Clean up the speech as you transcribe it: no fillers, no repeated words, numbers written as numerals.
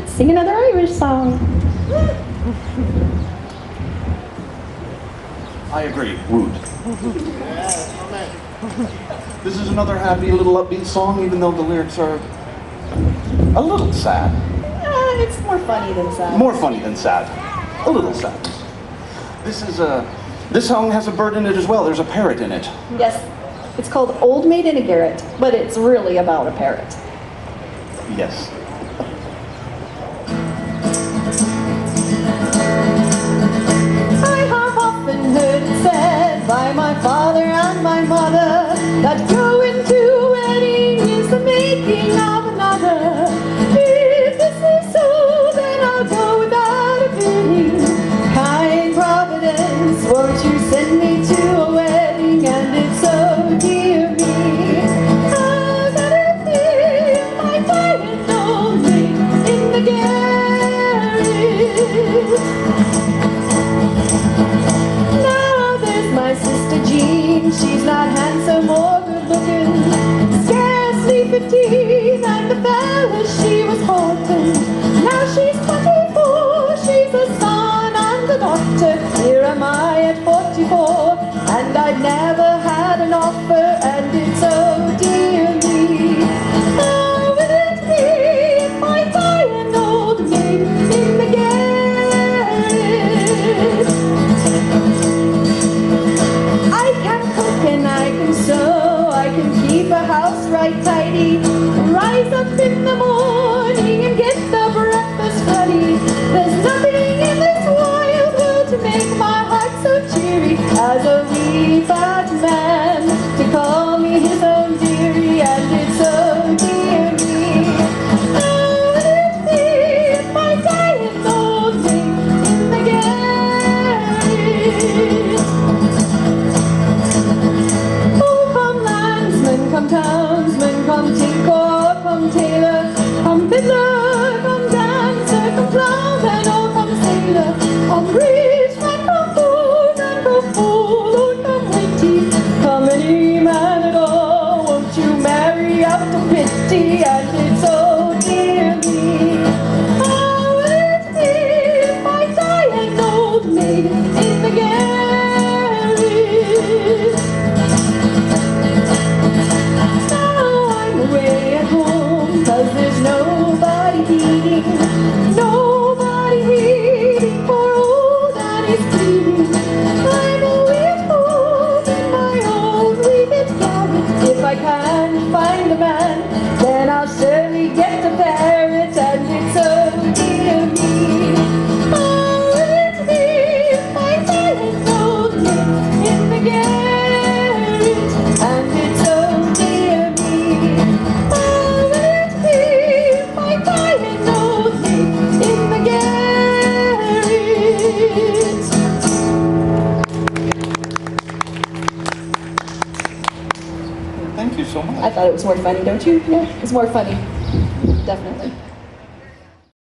let's sing another Irish song. I agree. Woot. This is another happy little upbeat song, even though the lyrics are a little sad. It's more funny than sad. More funny than sad. A little sad. This song has a bird in it as well. There's a parrot in it. Yes. It's called Old Maid and a Garrett, but it's really about a parrot. Yes. I have often heard it said by my father and my mother that going to a wedding is the making of another. If this is so, then I'll go without a bidding. Kind Providence, won't you send me to a wedding? And if so, dear me, how can it be if I find an old maid in the garret? Now there's my sister Jean, she's not handsome or good looking, scarcely 15, and the fella she was courting. Now she's 24, she's a son and a daughter. Here am I at 44, and I've never had an offer, and it's oh dear me. How will it be if I buy an old maid in the garret? I can cook and I can sew, I can keep a house right tidy, rise up in the morning and get the breakfast ready. There's nothing in this wild world to make my heart so cheery as a wee fat man to call me his own dearie, and it's so dear me. How will it be if I die an old maid in the garret? Oh, come landsman, come townsman, come tinker, come tailor, come fiddler, come dancer, come plowman, oh, come sailor, come rich man, come poor man, come fool, oh, come witty, come any man at all, won't you marry out of pity? And it's oh dear me. How will it be if I die an old maid in the garret? Now I'm away at home, 'cause there's nobody heeding, nobody heeding for old Annie's pleading. I'm away at home in my own wee bit garret. If I can't find a man, then I'll surely get a parrot, and it's oh dear me. How will it be if I buy an old maid in the garret? And it's oh dear me. How will it be if I buy an old maid in the garret? Thank you so much. I thought it was more funny, don't you? Yeah, it's more funny. Definitely.